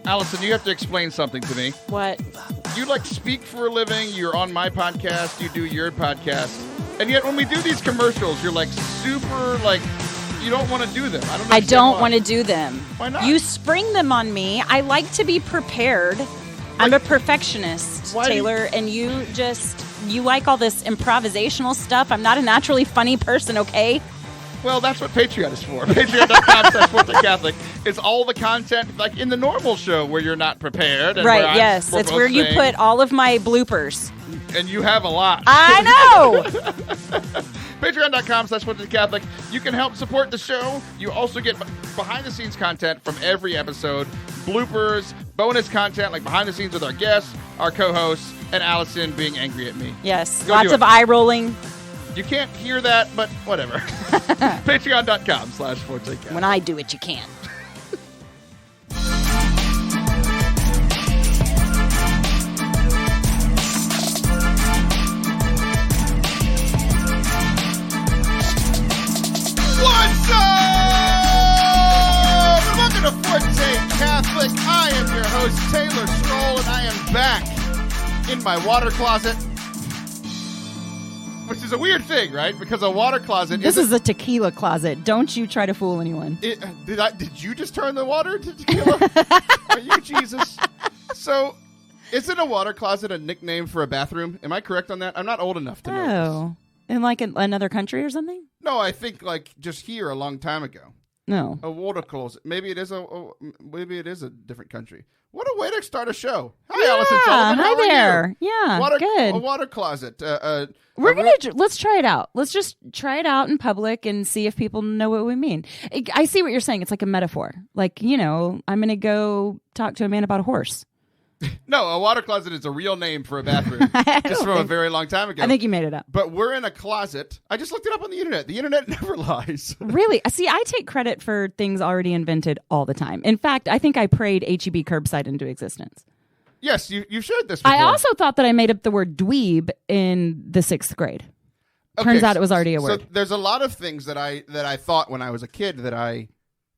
Allison, you have to explain something to me. What? You speak for a living. You're on my podcast. You do your podcast. And yet when we do these commercials, you're super you don't want to do them. I don't want to do them. Why not? You spring them on me. I like to be prepared. I'm a perfectionist, Taylor, and you like all this improvisational stuff. I'm not a naturally funny person, okay? Well, that's what Patreon is for. Patreon.com/ForteCatholic. It's all the content like in the normal show where you're not prepared. And right, yes. It's where you put all of my bloopers. And you have a lot. I know! Patreon.com/ForteCatholic. You can help support the show. You also get behind-the-scenes content from every episode, bloopers, bonus content like behind the scenes with our guests, our co-hosts, and Allison being angry at me. Yes, lots of eye rolling. You can't hear that, but whatever. Patreon.com/ForteCatholic. When I do it, you can't. What's up? Welcome to Forte Catholic. I am your host, Taylor Schroll, and I am back in my water closet. Which is a weird thing, right? Because a water closet This is a tequila closet. Don't you try to fool anyone. Did you just turn the water into tequila? Are you Jesus? So, isn't a water closet a nickname for a bathroom? Am I correct on that? I'm not old enough to know this. In another country or something? No, I think just here a long time ago. No. A water closet. Maybe it is a different country. What a way to start a show. Hi, Allison Sullivan. How are there. You? Yeah, good. A water closet. Let's try it out. Let's just try it out in public and see if people know what we mean. I see what you're saying. It's like a metaphor. I'm going to go talk to a man about a horse. No, a water closet is a real name for a bathroom. Just from a very long time ago. I think you made it up. But we're in a closet. I just looked it up on the internet. The internet never lies. Really? See, I take credit for things already invented all the time. In fact, I think I prayed HEB curbside into existence. Yes, you shared this before. I also thought that I made up the word dweeb in the 6th grade. Turns out it was already a word. So there's a lot of things that I thought when I was a kid that I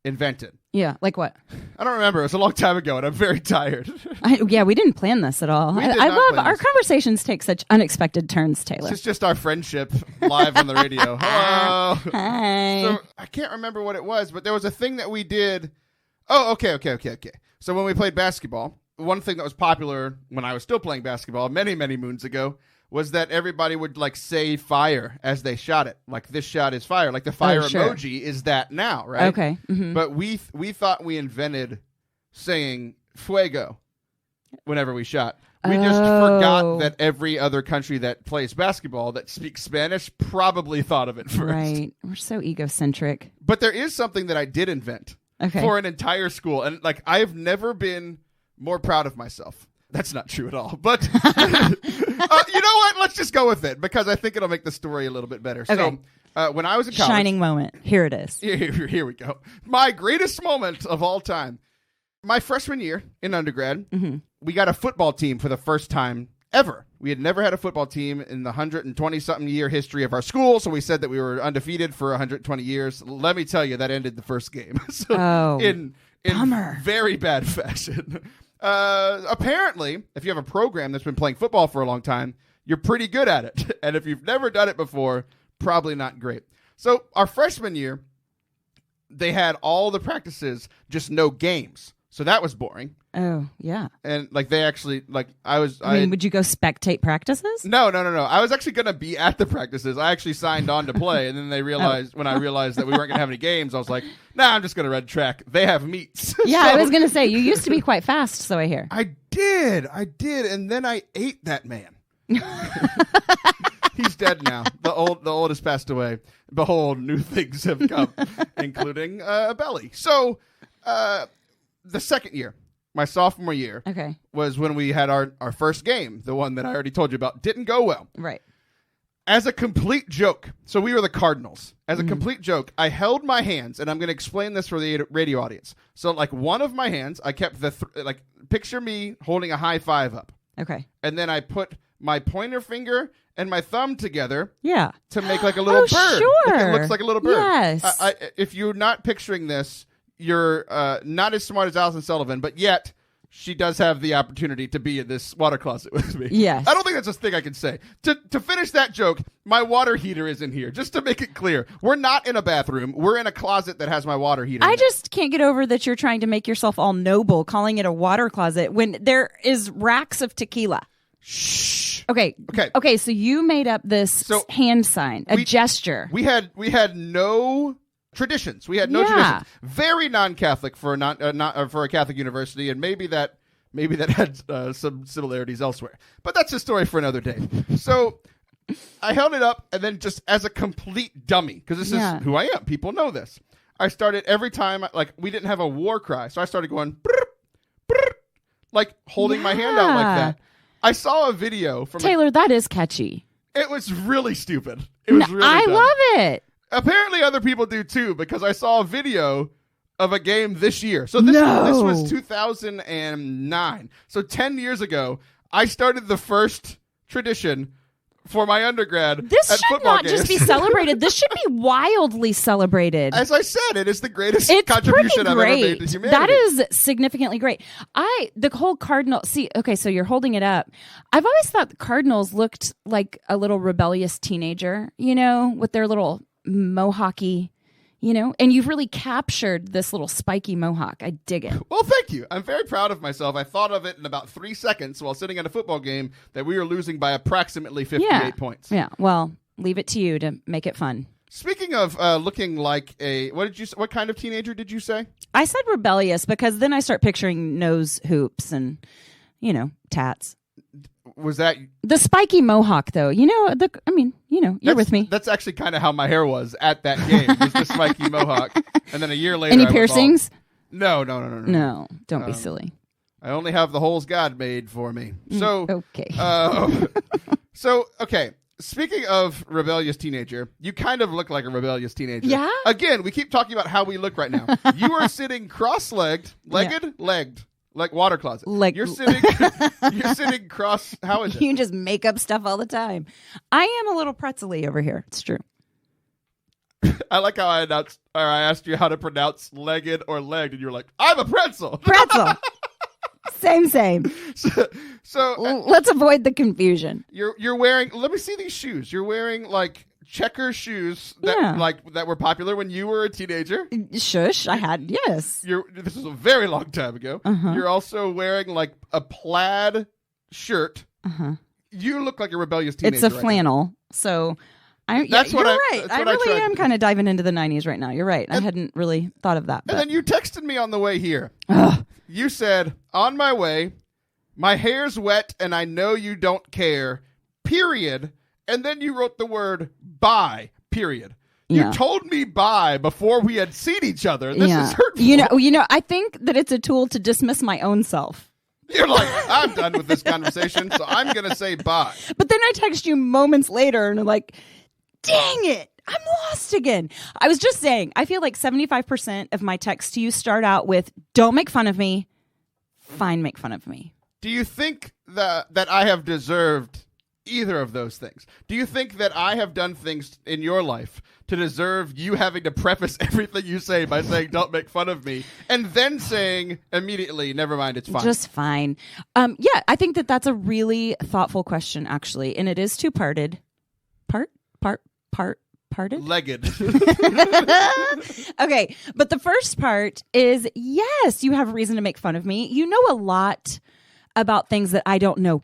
invented. Yeah, like what? I don't remember. It was a long time ago, and I'm very tired. We didn't plan this at all. I love our conversations take such unexpected turns, Taylor. It's just our friendship live on the radio. Hello. Hi. So I can't remember what it was, but there was a thing that we did. Oh, okay. So when we played basketball, one thing that was popular when I was still playing basketball many, many moons ago was that everybody would say fire as they shot it. Like, this shot is fire. Like the fire emoji is that now, right? Okay. Mm-hmm. But we thought we invented saying fuego whenever we shot. We just forgot that every other country that plays basketball that speaks Spanish probably thought of it first. Right. We're so egocentric. But there is something that I did invent for an entire school. And I've never been more proud of myself. That's not true at all. But you know what? Let's just go with it because I think it'll make the story a little bit better. Okay. So when I was in college. Shining moment. Here it is. Here we go. My greatest moment of all time. My freshman year in undergrad, we got a football team for the first time ever. We had never had a football team in the 120-something year history of our school, so we said that we were undefeated for 120 years. Let me tell you, that ended the first game. In bummer. Very bad fashion. Apparently, if you have a program that's been playing football for a long time, you're pretty good at it. And if you've never done it before, probably not great. So our freshman year, they had all the practices, just no games. So that was boring. Oh, yeah. And they actually, would you go spectate practices? No. I was actually going to be at the practices. I actually signed on to play. And then they realized, when I realized that we weren't going to have any games, I was like, nah, I'm just going to run track. They have meets. Yeah, I was going to say, you used to be quite fast, so I hear. I did. And then I ate that man. He's dead now. The old has passed away. Behold, new things have come, including a belly. So, the second year, my sophomore year, was when we had our first game, the one that I already told you about. Didn't go well. Right. As a complete joke, so we were the Cardinals. As a complete joke, I held my hands, and I'm going to explain this for the radio audience. So, one of my hands, I kept picture me holding a high five up. Okay. And then I put my pointer finger and my thumb together. Yeah. To make a little bird. Sure. It looks like a little bird. Yes. If you're not picturing this, you're not as smart as Allison Sullivan, but yet she does have the opportunity to be in this water closet with me. Yes. I don't think that's a thing I can say. To finish that joke, my water heater is in here. Just to make it clear, we're not in a bathroom. We're in a closet that has my water heater. I just can't get over that you're trying to make yourself all noble, calling it a water closet when there is racks of tequila. Shh. Okay. So you made up this hand sign, a gesture. We had no traditions. We had no traditions. Very non-Catholic for a Catholic university, and maybe that had some similarities elsewhere. But that's a story for another day. So I held it up, and then just as a complete dummy, because this is who I am. People know this. I started every time, like, we didn't have a war cry, so I started going, brr, brr, like holding my hand out like that. I saw a video from Taylor. That is catchy. It was really stupid. It was really dumb. I love it. Apparently other people do too, because I saw a video of a game this year. So this was 2009. So 10 years ago, I started the first tradition for my undergrad. This at should not just be celebrated. This should be wildly celebrated. As I said, it is the greatest contribution I've ever made to humanity. That is significantly great. The whole cardinal. See, okay, so you're holding it up. I've always thought the cardinals looked like a little rebellious teenager, with their little mohawky, and you've really captured this little spiky mohawk. I dig it. Well, thank you. I'm very proud of myself. I thought of it in about 3 seconds while sitting at a football game that we were losing by approximately 58 points. Yeah. Well, leave it to you to make it fun. Speaking of looking like what kind of teenager did you say? I said rebellious because then I start picturing nose hoops and, tats. Was that the spiky mohawk though? You're with me. That's actually kind of how my hair was at that game. Was the spiky mohawk, and then a year later, any piercings? No. No, don't be silly. I only have the holes God made for me. So okay. Okay. Speaking of rebellious teenager, you kind of look like a rebellious teenager. Yeah. Again, we keep talking about how we look right now. You are sitting cross-legged, legged. Like water closet. You're sitting cross. How is it? You just make up stuff all the time. I am a little pretzel-y over here. It's true. I like how I asked you how to pronounce legged or legged, and you were like, I'm a pretzel. Pretzel. Same. So let's avoid the confusion. You're wearing. Let me see these shoes. You're wearing like checker shoes that were popular when you were a teenager. Shush, I had, yes. This was a very long time ago. Uh-huh. You're also wearing like a plaid shirt. Uh-huh. You look like a rebellious teenager. It's a flannel. So you're right. I really am kind of diving into the 90s right now. You're right. I hadn't really thought of that. And then you texted me on the way here. Ugh. You said, on my way, my hair's wet and I know you don't care, period. And then you wrote the word bye, period. Yeah. You told me bye before we had seen each other. This is hurtful. I think that it's a tool to dismiss my own self. You're like, I'm done with this conversation, so I'm going to say bye. But then I text you moments later and I'm like, dang it, I'm lost again. I was just saying, I feel like 75% of my texts to you start out with, don't make fun of me. Fine, make fun of me. Do you think that I have deserved either of those things? Do you think that I have done things in your life to deserve you having to preface everything you say by saying don't make fun of me and then saying immediately never mind, it's fine? Just fine. Yeah, I think that's a really thoughtful question actually, and it is two-parted. Parted? Legged. Okay, but the first part is yes, you have reason to make fun of me. You know a lot about things that I don't know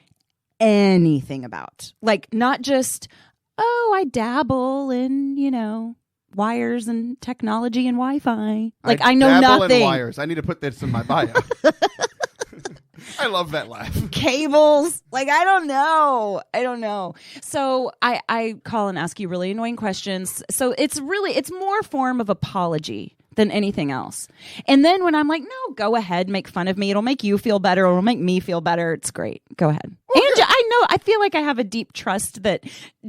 anything about. Like, not just, I dabble in, wires and technology and Wi-Fi. Like, I know dabble nothing. In wires. I need to put this in my bio. I love that laugh. Cables. Like, I don't know. So I call and ask you really annoying questions. So it's more form of apology than anything else. And then when I'm like, no, go ahead, make fun of me. It'll make you feel better. It'll make me feel better. It's great. Go ahead. Well, and I feel like I have a deep trust that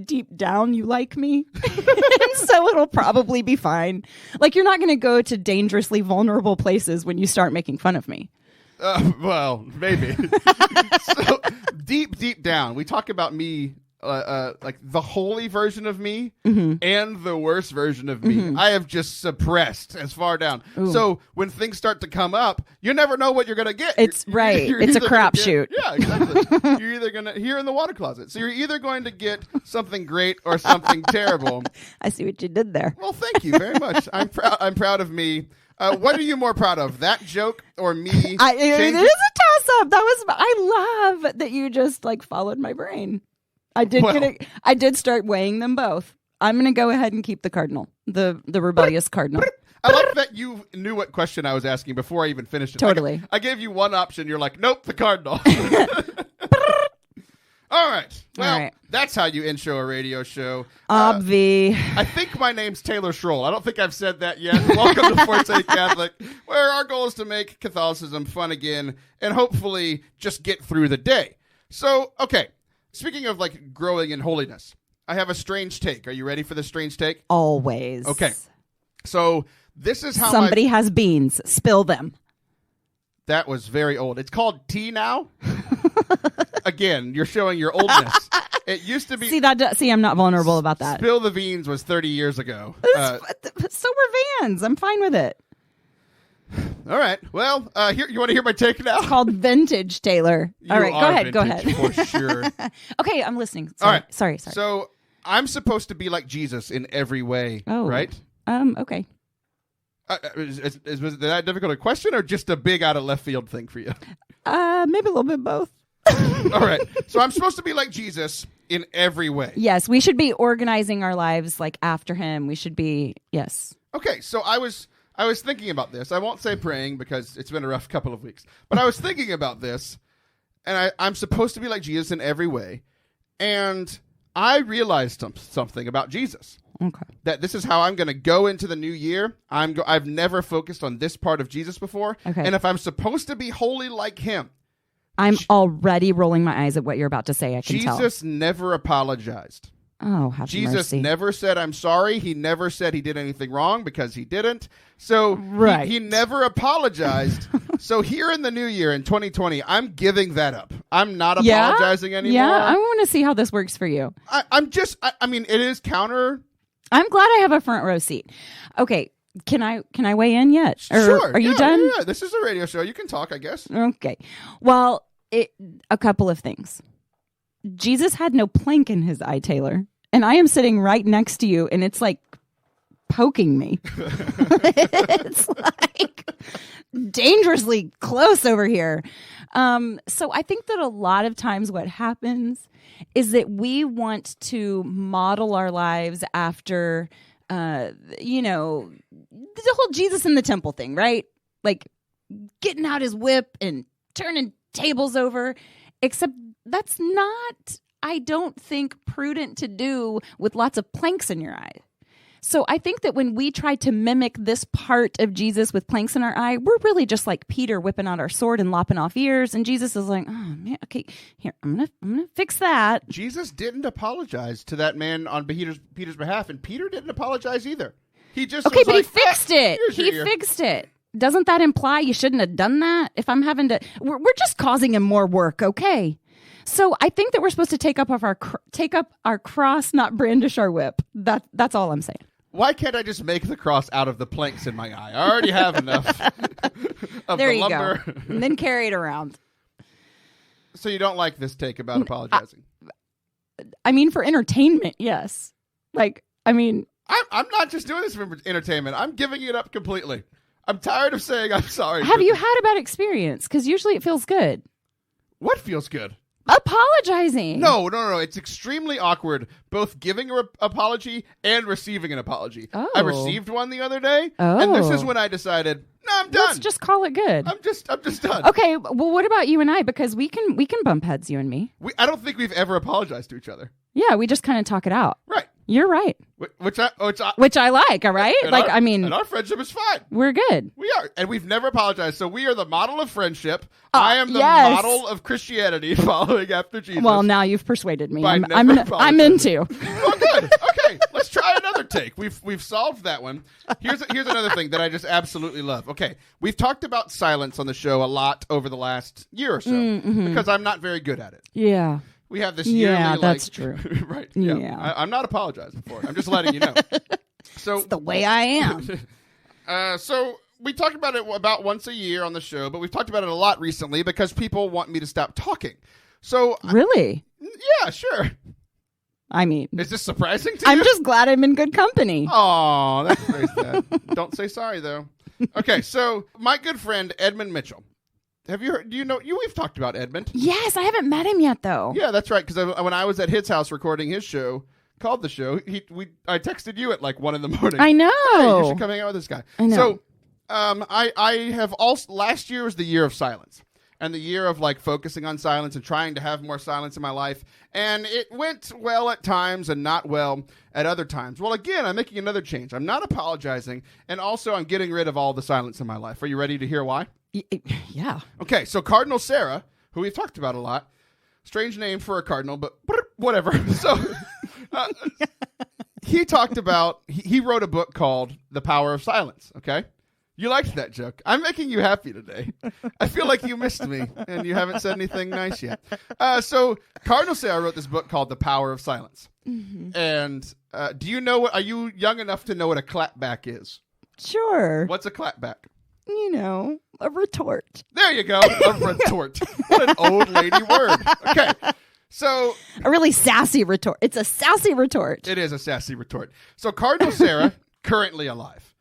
deep down you like me. And so it'll probably be fine. Like, you're not going to go to dangerously vulnerable places when you start making fun of me. Well, maybe. So deep down, we talk about me like the holy version of me and the worst version of me. I have just suppressed as far down. Ooh. So when things start to come up, you never know what you're going to get. It's right. It's a crapshoot. Yeah, exactly. You're either going to, here in the water closet. So you're either going to get something great or something terrible. I see what you did there. Well, thank you very much. I'm proud of me. What are you more proud of, that joke or me? It is a toss-up. I love that you just like followed my brain. I did start weighing them both. I'm going to go ahead and keep the cardinal, the rebellious cardinal. I like that you knew what question I was asking before I even finished it. Totally. I gave you one option. You're like, nope, the cardinal. All right. Well, that's how you intro a radio show. Obvi. I think my name's Taylor Schroll. I don't think I've said that yet. Welcome to Forte Catholic, where our goal is to make Catholicism fun again and hopefully just get through the day. So, okay. Speaking of like growing in holiness, I have a strange take. Are you ready for the strange take? Always. Okay. So this is how somebody has beans. Spill them. That was very old. It's called tea now. Again, you're showing your oldness. It used to be. See, I'm not vulnerable about that. Spill the beans was 30 years ago. So were Vans. I'm fine with it. All right. Well, here, you want to hear my take now? It's called vintage, Taylor. All right, go ahead. For sure. Okay, I'm listening. Sorry. All right. Sorry. So I'm supposed to be like Jesus in every way, right? Okay. Was that difficult a question or just a big out of left field thing for you? Maybe a little bit both. All right. So I'm supposed to be like Jesus in every way. Yes, we should be organizing our lives like after him. We should be, yes. Okay, so I was thinking about this. I won't say praying because it's been a rough couple of weeks. But I was thinking about this, and I'm supposed to be like Jesus in every way. And I realized something about Jesus. Okay. That this is how I'm going to go into the new year. I've never focused on this part of Jesus before. Okay. And if I'm supposed to be holy like him. I'm already rolling my eyes at what you're about to say. I can tell. Jesus never apologized. Oh, have Jesus mercy. never said, I'm sorry. He never said he did anything wrong because he didn't. So he never apologized. So here in the new year in 2020, I'm giving that up. I'm not apologizing anymore. Yeah, I want to see how this works for you. I mean, it is counter. I'm glad I have a front row seat. Okay. Can I weigh in yet? Sure. Are you done? Yeah, this is a radio show. You can talk, I guess. Okay. Well, a couple of things. Jesus had no plank in his eye, Taylor. And I am sitting right next to you, and it's like poking me. It's like dangerously close over here. So I think that a lot of times what happens is that we want to model our lives after, the whole Jesus in the temple thing, right? Like getting out his whip and turning tables over, except that's not, I don't think, prudent to do with lots of planks in your eye. So I think that when we try to mimic this part of Jesus with planks in our eye, we're really just like Peter whipping out our sword and lopping off ears. And Jesus is like, oh man, okay, here, I'm gonna fix that. Jesus didn't apologize to that man on Peter's behalf, and Peter didn't apologize either. He just okay, was but like, he fixed it. He fixed it. Doesn't that imply you shouldn't have done that? If I'm having to, we're just causing him more work, okay? So I think that we're supposed to take up our cross, not brandish our whip. That's all I'm saying. Why can't I just make the cross out of the planks in my eye? I already have enough of there the you lumber. Go. And then carry it around. So you don't like this take about apologizing? I mean, for entertainment, yes. I'm not just doing this for entertainment. I'm giving it up completely. I'm tired of saying I'm sorry. Have you had a bad experience? Because usually it feels good. What feels good? Apologizing. No. It's extremely awkward, both giving an apology and receiving an apology. Oh. I received one the other day, and this is when I decided, no, I'm done. Let's just call it good. I'm just done. Okay, well, what about you and I? Because we can bump heads, you and me. I don't think we've ever apologized to each other. Yeah, we just kind of talk it out. Right. You're right. Which I like, all right? And our friendship is fine. We're good. We are. And we've never apologized. So we are the model of friendship. I am the model of Christianity following after Jesus. Well, now you've persuaded me. I'm into. Well, good. Okay, let's try another take. We've solved that one. Here's another thing that I just absolutely love. Okay, we've talked about silence on the show a lot over the last year or so because I'm not very good at it. Yeah. We have this yearly. Yeah, that's true. Right. Yeah. I'm not apologizing for it. I'm just letting you know. So it's the way I am. So we talk about it about once a year on the show, but we've talked about it a lot recently because people want me to stop talking. So really? Yeah, sure. I mean, is this surprising to you? I'm just glad I'm in good company. Oh, that's very sad. Don't say sorry, though. Okay, so my good friend Edmund Mitchell. Have you heard? Do you know? We've talked about Edmund. Yes, I haven't met him yet, though. Yeah, that's right. Because when I was at his house recording his show, called the show, I texted you at like 1 a.m. I know. Hey, you should come hang out with this guy. I know. So, I have also. Last year was the year of silence. And the year of like focusing on silence and trying to have more silence in my life. And it went well at times and not well at other times. Well, again, I'm making another change. I'm not apologizing. And also I'm getting rid of all the silence in my life. Are you ready to hear why? Yeah. Okay, so Cardinal Sarah, who we've talked about a lot. Strange name for a cardinal, but whatever. So he talked about, he wrote a book called The Power of Silence, okay? You liked that joke. I'm making you happy today. I feel like you missed me, and you haven't said anything nice yet. So Cardinal Sarah wrote this book called The Power of Silence. Mm-hmm. And do you know are you young enough to know what a clapback is? Sure. What's a clapback? You know, a retort. There you go. A retort. What an old lady word. Okay. So a really sassy retort. It's a sassy retort. It is a sassy retort. So Cardinal Sarah, currently alive.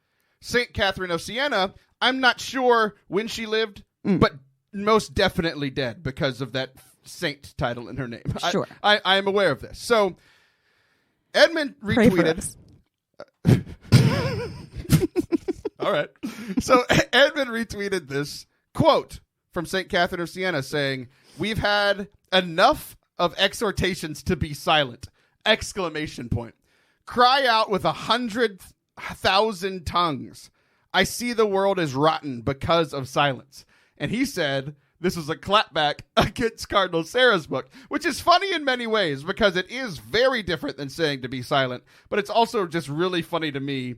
St. Catherine of Siena, I'm not sure when she lived, but most definitely dead because of that saint title in her name. Sure. I am aware of this. So Edmund retweeted. All right. So Edmund retweeted this quote from St. Catherine of Siena saying, "We've had enough of exhortations to be silent! Exclamation point. Cry out with 100,000 tongues. I see the world is rotten because of silence." And he said this was a clapback against Cardinal Sarah's book, which is funny in many ways because it is very different than saying to be silent. But it's also just really funny to me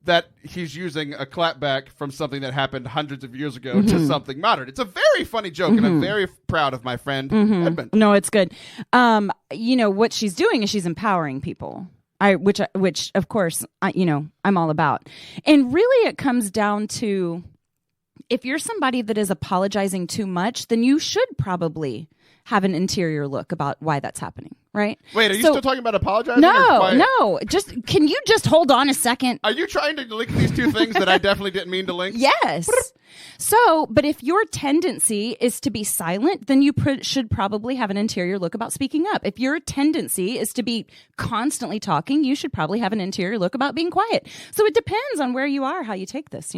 that he's using a clapback from something that happened hundreds of years ago to something modern. It's a very funny joke, and I'm very proud of my friend Edmund. No, it's good. You know, what she's doing is she's empowering people. Which of course, I'm all about. And really it comes down to, if you're somebody that is apologizing too much, then you should probably have an interior look about why that's happening, right? Wait, are you still talking about apologizing? No. Can you just hold on a second? Are you trying to link these two things that I definitely didn't mean to link? Yes. So, but if your tendency is to be silent, then you should probably have an interior look about speaking up. If your tendency is to be constantly talking, you should probably have an interior look about being quiet. So it depends on where you are, how you take this,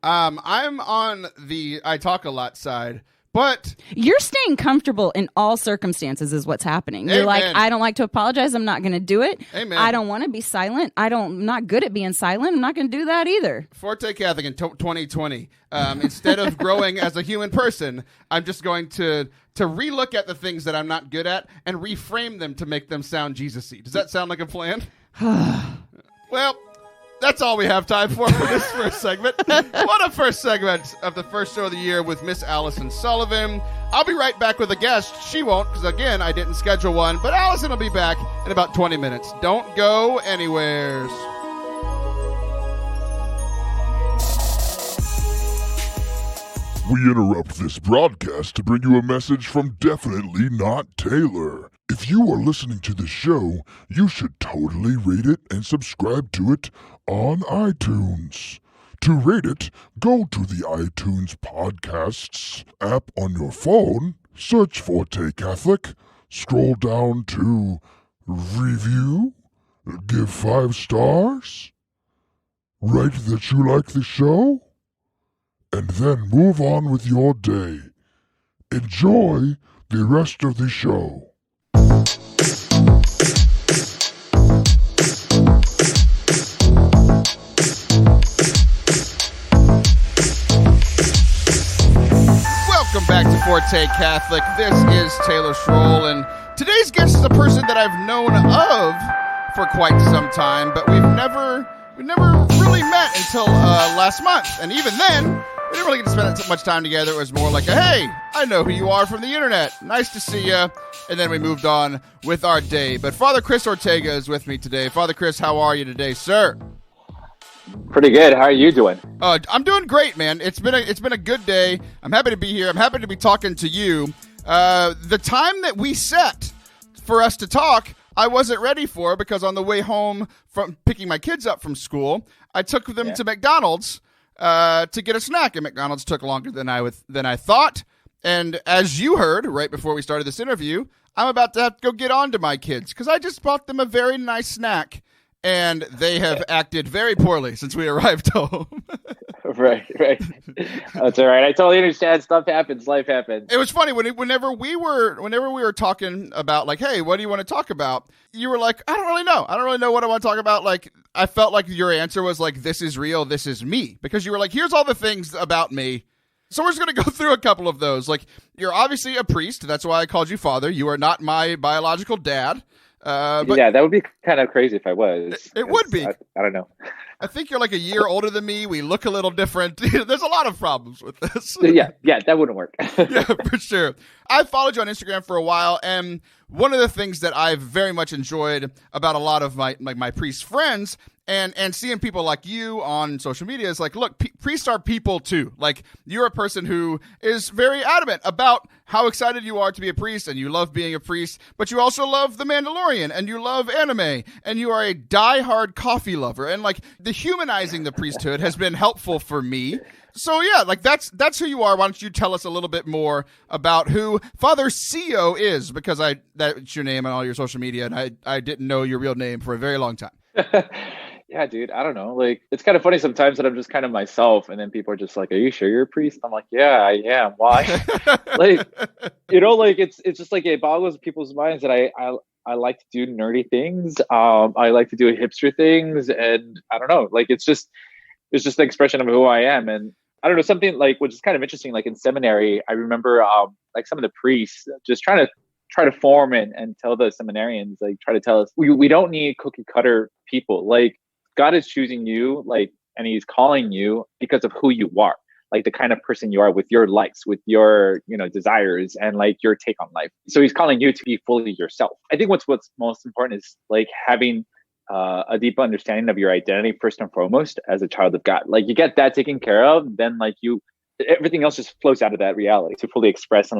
I'm on the I talk a lot side. But you're staying comfortable in all circumstances is what's happening. You're like, I don't like to apologize. I'm not going to do it. Amen. I don't want to be silent. I'm not good at being silent. I'm not going to do that either. Forte Catholic in 2020. Instead of growing as a human person, I'm just going to relook at the things that I'm not good at and reframe them to make them sound Jesus-y. Does that sound like a plan? Well, that's all we have time for this first segment. What a first segment of the first show of the year with Miss Allison Sullivan. I'll be right back with a guest. She won't, because again, I didn't schedule one, but Allison will be back in about 20 minutes. Don't go anywheres. We interrupt this broadcast to bring you a message from Definitely Not Taylor. If you are listening to this show, you should totally rate it and subscribe to it on iTunes. To rate it, go to the iTunes Podcasts app on your phone, search Forte Catholic, scroll down to Review, give 5 stars, write that you like the show, and then move on with your day. Enjoy the rest of the show. Welcome back to Forte Catholic. This is Taylor Schroll, and today's guest is a person that I've known of for quite some time, but we've never really met until last month. And even then, We didn't really get to spend so much time together. It was more like, hey, I know who you are from the internet. Nice to see you. And then we moved on with our day. But Father Chris Ortega is with me today. Father Chris, how are you today, sir? Pretty good. How are you doing? I'm doing great, man. It's been a good day. I'm happy to be here. I'm happy to be talking to you. The time that we set for us to talk, I wasn't ready for, because on the way home from picking my kids up from school, I took them to McDonald's to get a snack, and McDonald's took longer than I thought. And as you heard right before we started this interview, I'm about to have to go get on to my kids because I just bought them a very nice snack, and they have acted very poorly since we arrived home. Right. That's all right. I totally understand. Stuff happens. Life happens. It was funny whenever we were talking about, like, hey, what do you want to talk about? You were like, I don't really know. I don't really know what I want to talk about. Like, I felt like your answer was like, this is real. This is me. Because you were like, here's all the things about me. So we're just going to go through a couple of those. Like, you're obviously a priest. That's why I called you father. You are not my biological dad. But yeah, that would be kind of crazy if I was. It would be. I don't know. I think you're like a year older than me. We look a little different. There's a lot of problems with this. Yeah, that wouldn't work. Yeah, for sure. I followed you on Instagram for a while, and one of the things that I've very much enjoyed about a lot of my priest friends and seeing people like you on social media is like, look, priests are people too. Like, you're a person who is very adamant about how excited you are to be a priest, and you love being a priest, but you also love The Mandalorian, and you love anime, and you are a diehard coffee lover, and like the humanizing the priesthood has been helpful for me. So yeah, like that's who you are. Why don't you tell us a little bit more about who Father Co is? Because that's your name on all your social media, and I didn't know your real name for a very long time. Yeah, dude, I don't know. Like, it's kind of funny sometimes that I'm just kind of myself, and then people are just like, "Are you sure you're a priest?" I'm like, "Yeah, I am." Why? Like, like it's just like it boggles people's minds that I like to do nerdy things. I like to do hipster things, and I don't know. Like, it's just the expression of who I am, and I don't know, something like, which is kind of interesting. Like in seminary, I remember like some of the priests just trying to form and tell the seminarians, like, try to tell us we don't need cookie cutter people. Like, God is choosing you, like, and he's calling you because of who you are, like the kind of person you are with your likes, with your, desires, and like your take on life. So he's calling you to be fully yourself. I think what's most important is like having a deep understanding of your identity first and foremost as a child of God. Like, you get that taken care of, then like everything else just flows out of that reality to fully express so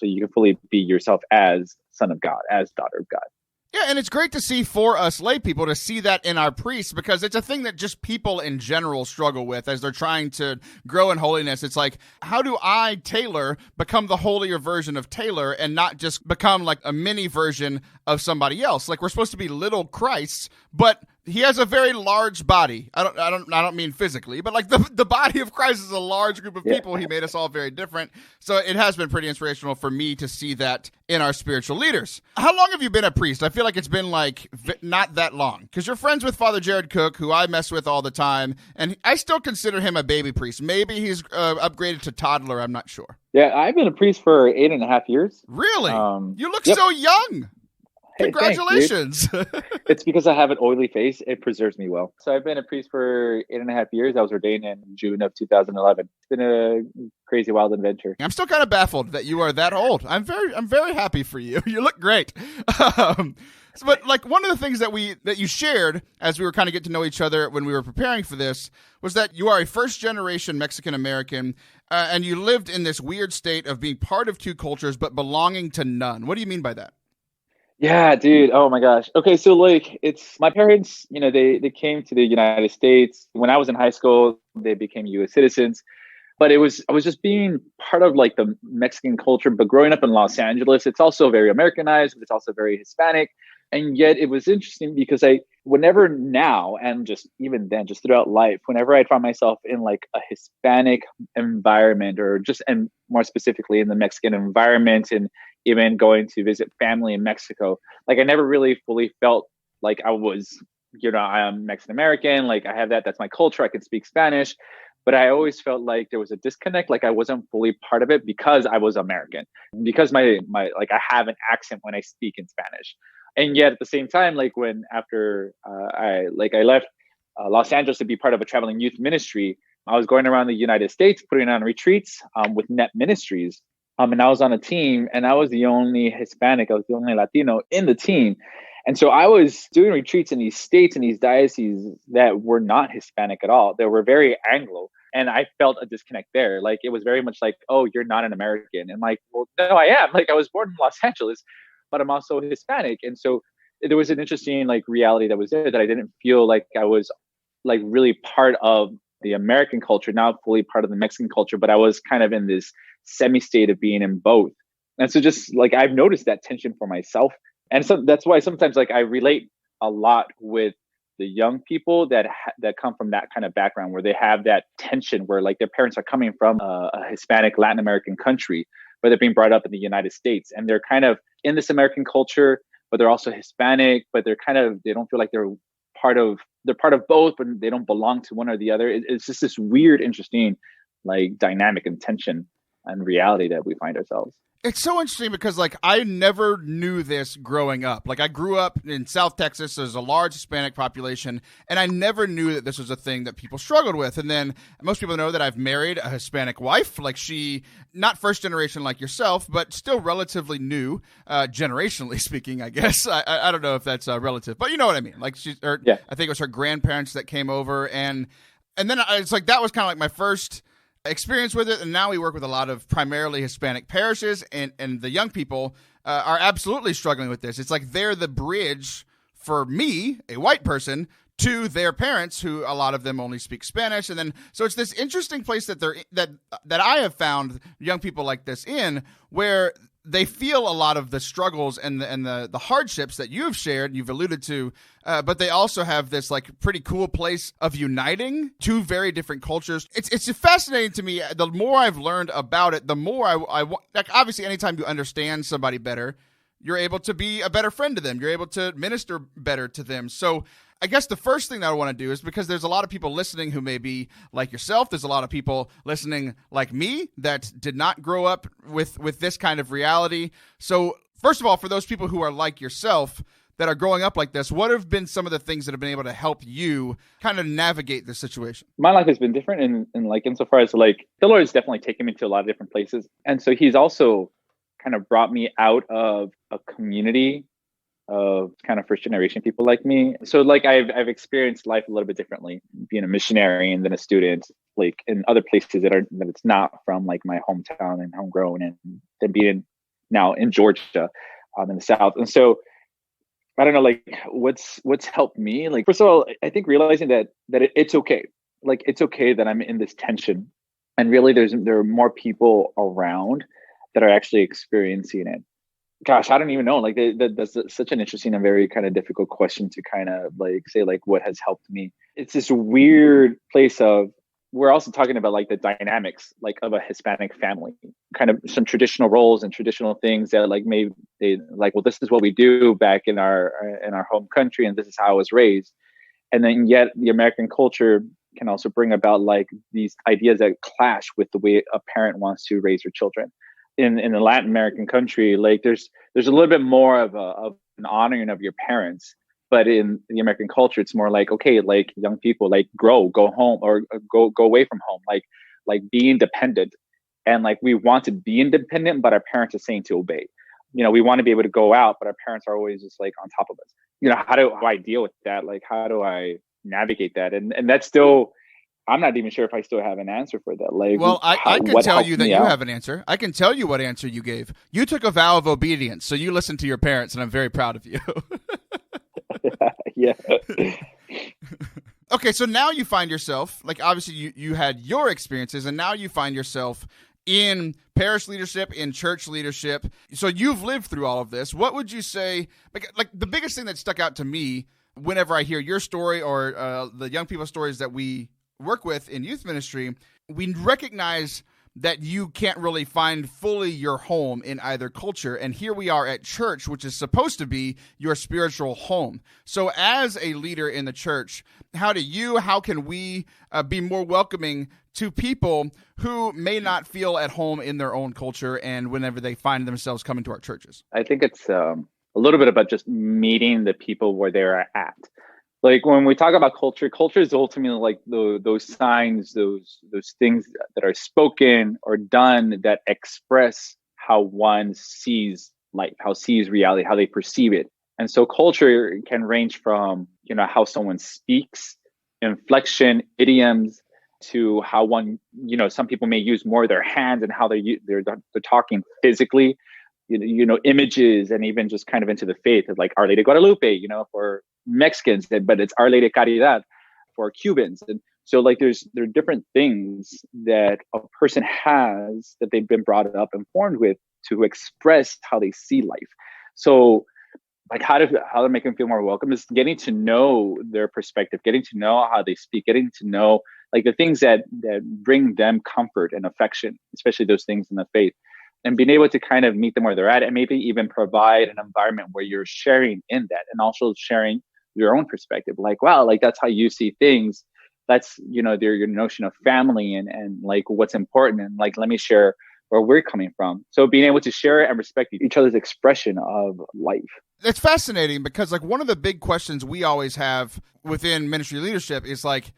you can fully be yourself as son of God, as daughter of God. Yeah, and it's great to see for us lay people to see that in our priests, because it's a thing that just people in general struggle with as they're trying to grow in holiness. It's like, how do I, Taylor, become the holier version of Taylor and not just become like a mini version of somebody else? Like, we're supposed to be little Christs, but he has a very large body. I don't mean physically, but like the body of Christ is a large group of people. He made us all very different. So it has been pretty inspirational for me to see that in our spiritual leaders. How long have you been a priest? I feel like it's been like not that long, because you're friends with Father Jared Cook, who I mess with all the time, and I still consider him a baby priest. Maybe he's upgraded to toddler. I'm not sure. Yeah, I've been a priest for 8.5 years. Really? You look so young. Hey, congratulations. Thanks, it's because I have an oily face. It preserves me well. So I've been a priest for 8.5 years. I was ordained in June of 2011. It's been a crazy, wild adventure. I'm still kind of baffled that you are that old. I'm very happy for you. You look great. But like, one of the things that you shared as we were kind of getting to know each other when we were preparing for this was that you are a first generation Mexican American, and you lived in this weird state of being part of two cultures but belonging to none. What do you mean by that? Yeah, dude. Oh my gosh. Okay, so like, it's my parents, they came to the United States. When I was in high school, they became US citizens. But I was just being part of like the Mexican culture. But growing up in Los Angeles, it's also very Americanized, but it's also very Hispanic. And yet it was interesting because whenever now, and just even then, just throughout life, whenever I find myself in like a Hispanic environment, and more specifically in the Mexican environment, and even going to visit family in Mexico, like, I never really fully felt like I was, I am Mexican American. Like, I have that's my culture. I can speak Spanish. But I always felt like there was a disconnect, like I wasn't fully part of it because I was American, because my like I have an accent when I speak in Spanish. And yet at the same time, like after I left Los Angeles to be part of a traveling youth ministry, I was going around the United States, putting on retreats with Net Ministries. And I was on a team, and I was the only Hispanic. I was the only Latino in the team. And so I was doing retreats in these states and these dioceses that were not Hispanic at all. They were very Anglo. And I felt a disconnect there. Like, it was very much like, oh, you're not an American. And like, well, no, I am. Like, I was born in Los Angeles, but I'm also Hispanic. And so there was an interesting like reality that was there that I didn't feel like I was like really part of the American culture, not fully part of the Mexican culture, but I was kind of in this semi-state of being in both. And so just like, I've noticed that tension for myself. And so that's why sometimes like I relate a lot with the young people that come from that kind of background, where they have that tension, where like their parents are coming from a Hispanic Latin American country, but they're being brought up in the United States, and they're kind of in this American culture, but they're also Hispanic, but they don't feel like they're part of both, but they don't belong to one or the other. It's just this weird, interesting like dynamic and tension and reality that we find ourselves. It's so interesting because, like, I never knew this growing up. Like, I grew up in South Texas. There's a large Hispanic population, and I never knew that this was a thing that people struggled with. And then most people know that I've married a Hispanic wife. Like, she, not first generation like yourself, but still relatively new, generationally speaking, I guess. I don't know if that's relative, but you know what I mean. Like, yeah. I think it was her grandparents that came over, and then it's like that was kind of like my first experience with it. And now we work with a lot of primarily Hispanic parishes, and the young people are absolutely struggling with this. It's like they're the bridge for me, a white person, to their parents, who a lot of them only speak Spanish. And then so it's this interesting place that I have found young people like this in, where they feel a lot of the struggles and the hardships that you've shared, you've alluded to, but they also have this like pretty cool place of uniting two very different cultures. It's fascinating to me. The more I've learned about it, the more I want. Like, obviously, anytime you understand somebody better, you're able to be a better friend to them. You're able to minister better to them. So I guess the first thing that I want to do is, because there's a lot of people listening who may be like yourself. There's a lot of people listening like me that did not grow up with this kind of reality. So first of all, for those people who are like yourself that are growing up like this, what have been some of the things that have been able to help you kind of navigate this situation? My life has been different in like insofar as like the Lord has definitely taken me to a lot of different places. And so he's also kind of brought me out of a community of kind of first generation people like me. So like I've experienced life a little bit differently, being a missionary and then a student, like in other places that it's not from like my hometown and homegrown, and then being now in Georgia, in the South. And so I don't know, like what's helped me. Like, first of all, I think realizing that it's okay. Like, it's okay that I'm in this tension, and really there are more people around that are actually experiencing it. Gosh, I don't even know. Like, that's such an interesting and very kind of difficult question to kind of like say, like, what has helped me. It's this weird place of, we're also talking about like the dynamics, like of a Hispanic family, kind of some traditional roles and traditional things that like maybe they like, well, this is what we do back in our home country, and this is how I was raised. And then yet the American culture can also bring about like these ideas that clash with the way a parent wants to raise their children. In a Latin American country, like there's a little bit more of an honoring of your parents, but in the American culture, it's more like, okay, like young people, like go home or go away from home, like be independent, and like we want to be independent, but our parents are saying to obey. You know, we want to be able to go out, but our parents are always just like on top of us. You know, how do I deal with that? Like, how do I navigate that? And that's still, I'm not even sure if I still have an answer for that. Like, well, I can tell you that you have an answer. I can tell you what answer you gave. You took a vow of obedience, so you listened to your parents, and I'm very proud of you. Yeah. Okay, so now you find yourself, like, obviously you had your experiences, and now you find yourself in parish leadership, in church leadership. So you've lived through all of this. What would you say, like the biggest thing that stuck out to me whenever I hear your story or the young people's stories that we work with in youth ministry, we recognize that you can't really find fully your home in either culture. And here we are at church, which is supposed to be your spiritual home. So as a leader in the church, how can we be more welcoming to people who may not feel at home in their own culture and whenever they find themselves coming to our churches? I think it's a little bit about just meeting the people where they're at. Like when we talk about culture, culture is ultimately like those signs, those things that are spoken or done that express how one sees life, how sees reality, how they perceive it. And so culture can range from, how someone speaks, inflection, idioms, to how one, some people may use more of their hands and how they're talking physically, images, and even just kind of into the faith of like Our Lady of Guadalupe, for Mexicans, but it's Our Lady of Caridad for Cubans. And so like there are different things that a person has that they've been brought up and formed with to express how they see life. So like how to make them feel more welcome is getting to know their perspective, getting to know how they speak, getting to know like the things that bring them comfort and affection, especially those things in the faith, and being able to kind of meet them where they're at, and maybe even provide an environment where you're sharing in that and also sharing your own perspective. Like, wow, like that's how you see things. That's, your notion of family and like what's important. And like, let me share where we're coming from. So being able to share and respect each other's expression of life. It's fascinating because like one of the big questions we always have within ministry leadership is like,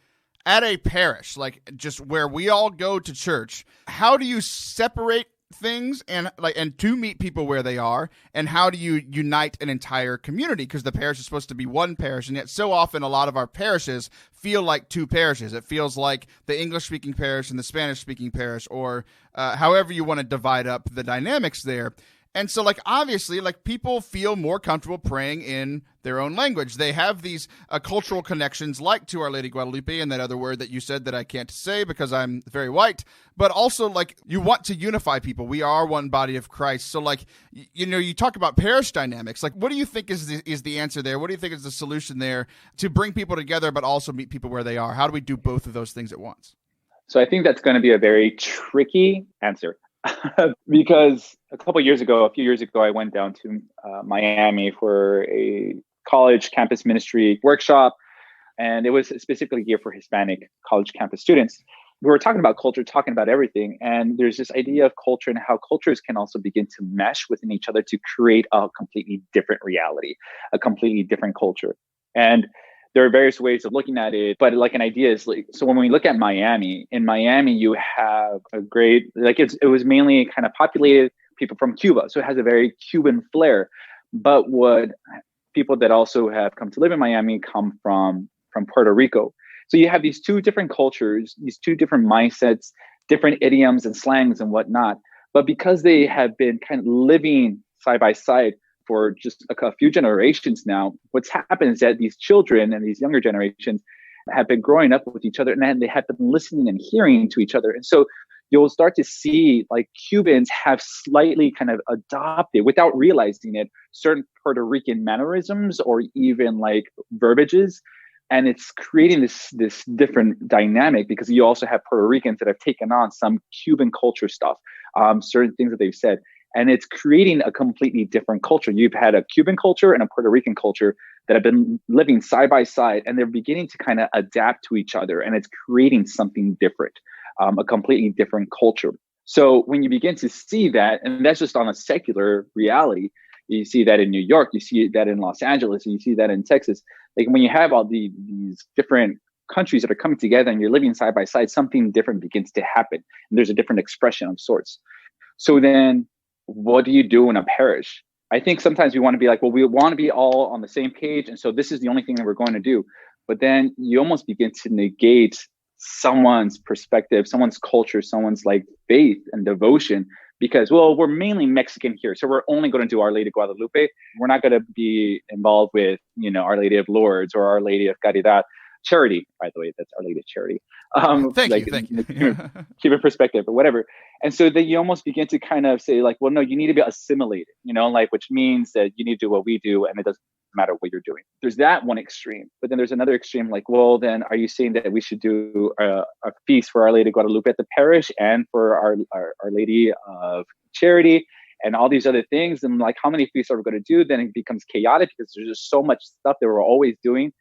at a parish, like just where we all go to church, how do you separate things and to meet people where they are, and how do you unite an entire community? Because the parish is supposed to be one parish, and yet so often a lot of our parishes feel like two parishes. It feels like the English-speaking parish and the Spanish-speaking parish, or however you want to divide up the dynamics there. And so, like, obviously, like, people feel more comfortable praying in their own language. They have these cultural connections, like to Our Lady Guadalupe and that other word that you said that I can't say because I'm very white. But also, like, you want to unify people. We are one body of Christ. So, like, you talk about parish dynamics. Like, what do you think is the answer there? What do you think is the solution there to bring people together but also meet people where they are? How do we do both of those things at once? So I think that's going to be a very tricky answer. Because a few years ago, I went down to Miami for a college campus ministry workshop, and it was specifically geared for Hispanic college campus students. We were talking about culture, talking about everything, and there's this idea of culture and how cultures can also begin to mesh within each other to create a completely different reality, a completely different culture. And there are various ways of looking at it, but like an idea is like, so when we look at Miami, in Miami, you have a great, like it was mainly kind of populated people from Cuba. So it has a very Cuban flair. But what people that also have come to live in Miami come from Puerto Rico. So you have these two different cultures, these two different mindsets, different idioms and slangs and whatnot. But because they have been kind of living side by side for just a few generations now, what's happened is that these children and these younger generations have been growing up with each other, and they have been listening and hearing to each other. And so you'll start to see like Cubans have slightly kind of adopted, without realizing it, certain Puerto Rican mannerisms or even like verbiages. And it's creating this different dynamic because you also have Puerto Ricans that have taken on some Cuban culture stuff, certain things that they've said. And it's creating a completely different culture. You've had a Cuban culture and a Puerto Rican culture that have been living side by side, and they're beginning to kind of adapt to each other. And it's creating something different, a completely different culture. So when you begin to see that, and that's just on a secular reality, you see that in New York, you see that in Los Angeles, and you see that in Texas. Like when you have all these different countries that are coming together and you're living side by side, something different begins to happen. And there's a different expression of sorts. So then what do you do in a parish? I think sometimes we want to be like, well, we want to be all on the same page. And so this is the only thing that we're going to do. But then you almost begin to negate someone's perspective, someone's culture, someone's like faith and devotion, because, well, we're mainly Mexican here. So we're only going to do Our Lady of Guadalupe. We're not going to be involved with, Our Lady of Lourdes or Our Lady of Caridad. Charity, by the way, that's Our Lady of Charity. Thank you. Keep it perspective or whatever. And so then you almost begin to kind of say like, well, no, you need to be assimilated, which means that you need to do what we do and it doesn't matter what you're doing. There's that one extreme, but then there's another extreme like, well, then are you saying that we should do a feast for Our Lady of Guadalupe at the parish and for Our Lady of Charity and all these other things? And like, how many feasts are we going to do? Then it becomes chaotic because there's just so much stuff that we're always doing.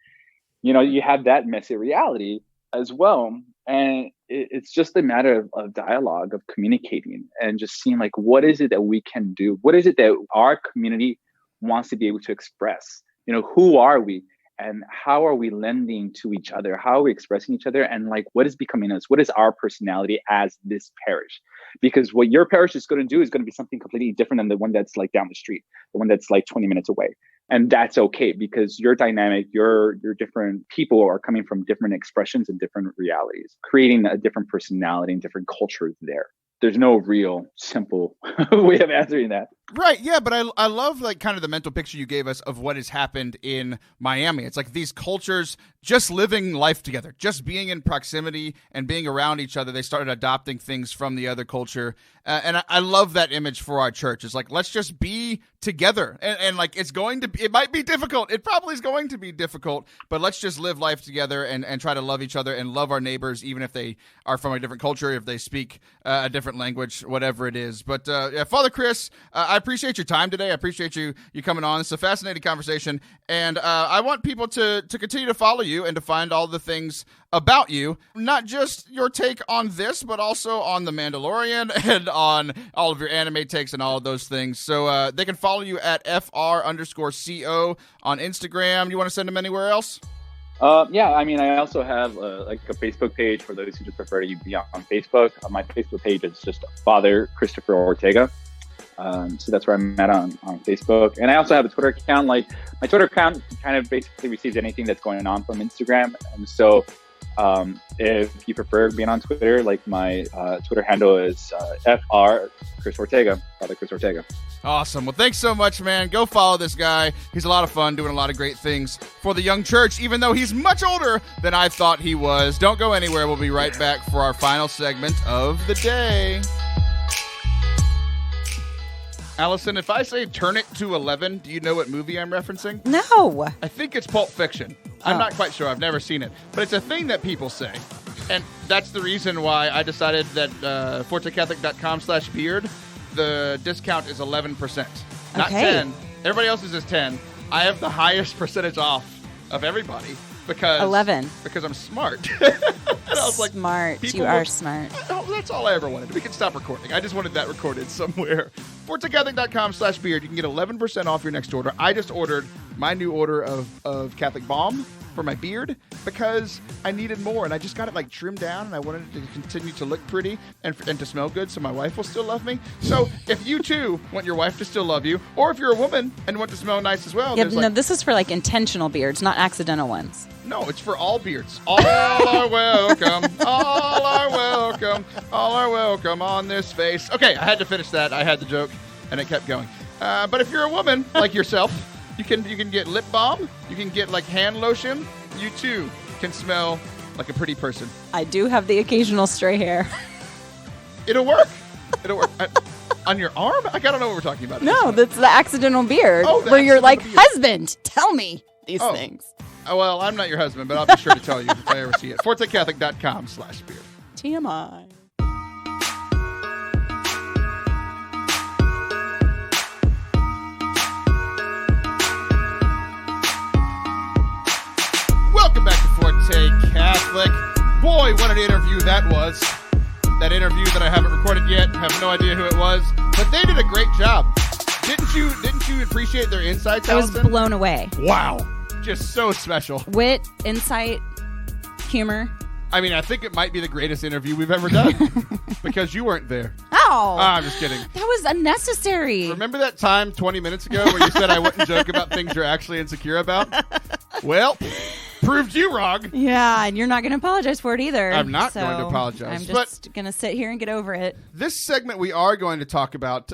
You have that messy reality as well. And it's just a matter of dialogue, of communicating and just seeing like, what is it that we can do? What is it that our community wants to be able to express? Who are we? and how are we lending to each other? How are we expressing each other? And like, what is becoming us? What is our personality as this parish? Because what your parish is going to do is going to be something completely different than the one that's like down the street, the one that's like 20 minutes away. And that's okay, because your dynamic, your different people are coming from different expressions and different realities, creating a different personality and different culture there. There's no real simple way of answering that. Right, yeah, but I love like kind of the mental picture you gave us of what has happened in Miami. It's like these cultures just living life together, just being in proximity and being around each other. They started adopting things from the other culture, and I love that image for our church. It's like, let's just be together, and like it might be difficult. It probably is going to be difficult, but let's just live life together and try to love each other and love our neighbors, even if they are from a different culture, if they speak a different language, whatever it is. But yeah, Father Chris, I appreciate your time today. I appreciate you coming on. It's a fascinating conversation, and I want people to continue to follow you and to find all the things about you, not just your take on this, but also on The Mandalorian and on all of your anime takes and all of those things. So they can follow you at FR_CO on Instagram. You want to send them anywhere else? Yeah, I mean, I also have like a Facebook page for those who just prefer to be on Facebook. My Facebook page is just Father Christopher Ortega. So that's where I'm at on Facebook. And I also have a Twitter account. Like, my Twitter account kind of basically receives anything that's going on from Instagram. And so if you prefer being on Twitter, like my Twitter handle is FR Chris Ortega, Father Chris Ortega. Awesome. Well, thanks so much, man. Go follow this guy. He's a lot of fun, doing a lot of great things for the young church, even though he's much older than I thought he was. Don't go anywhere. We'll be right back for our final segment of the day. Allison, if I say turn it to 11, do you know what movie I'm referencing? No. I think it's Pulp Fiction. I'm not quite sure. I've never seen it. But it's a thing that people say. And that's the reason why I decided that fortecatholic.com/beard, the discount is 11%. Not 10. Everybody else's is 10. I have the highest percentage off of everybody because 11. Because I'm smart. And I was like, smart. You are smart. Oh, that's all I ever wanted. We can stop recording. I just wanted that recorded somewhere. ForteCatholic.com/beard. You can get 11% off your next order. I just ordered my new order of Catholic Balm for my beard because I needed more, and I just got it like trimmed down, and I wanted it to continue to look pretty and to smell good so my wife will still love me. So if you too want your wife to still love you, or if you're a woman and want to smell nice as well. Yeah, no, this is for like intentional beards, not accidental ones. No, it's for all beards. All are welcome. All are welcome. All are welcome on this face. Okay, I had to finish that. I had the joke, and it kept going. But if you're a woman like yourself, you can get lip balm. You can get like hand lotion. You too can smell like a pretty person. I do have the occasional stray hair. It'll work. It'll work. On your arm? I don't know what we're talking about. No, that's the accidental beard. Where you're like, beard. Husband, tell me these things. Oh, well, I'm not your husband, but I'll be sure to tell you if I ever see it. ForteCatholic.com/beard. TMI. Welcome back to Forte Catholic. Boy, what an interview that was. That interview that I haven't recorded yet. Have no idea who it was, but they did a great job. Didn't you appreciate their insights, Allison? I was blown away. Wow. Just so special. Wit, insight, humor. I mean, I think it might be the greatest interview we've ever done because you weren't there. Oh. I'm just kidding. That was unnecessary. Remember that time 20 minutes ago where you said I wouldn't joke about things you're actually insecure about? Well, proved you wrong. Yeah, and you're not going to apologize for it either. I'm not going to apologize. I'm just going to sit here and get over it. This segment we are going to talk about,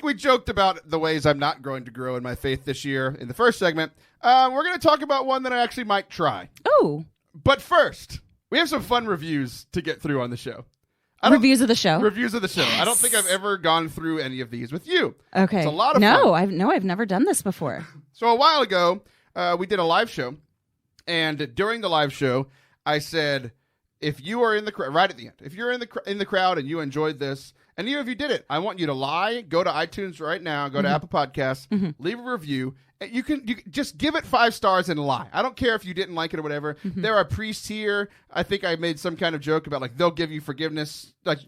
we joked about the ways I'm not going to grow in my faith this year in the first segment. We're going to talk about one that I actually might try. Oh. But first, we have some fun reviews to get through on the show. Reviews of the show? Reviews of the show. Yes. I don't think I've ever gone through any of these with you. Okay. It's a lot of fun. I've never done this before. So a while ago, we did a live show. And during the live show, I said, if you are in the crowd, right at the end, if you're in the crowd and you enjoyed this, and even if you did it, I want you to lie, go to iTunes right now, go to Apple Podcasts, leave a review. You can just give it 5 stars and lie. I don't care if you didn't like it or whatever. There are priests here. I think I made some kind of joke about like they'll give you forgiveness. Like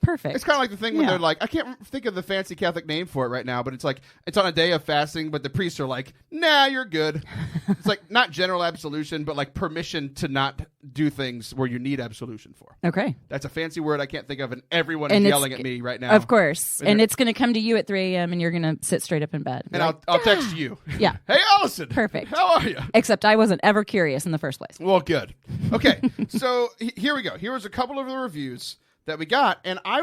perfect. It's kind of like the thing when Yeah. they're like, I can't think of the fancy Catholic name for it right now, but it's like, it's on a day of fasting, but the priests are like, nah, you're good. It's like not general absolution, but like permission to not do things where you need absolution for. Okay. That's a fancy word I can't think of, and everyone And is it's- yelling at me right now. Of course. And it's going to come to you at 3 a.m. and you're going to sit straight up in bed. And Like, I'll text you. Yeah. Hey, Allison. Perfect. How are you? Except I wasn't ever curious in the first place. Well, good. Okay, so here we go. Here was a couple of the reviews that we got, and I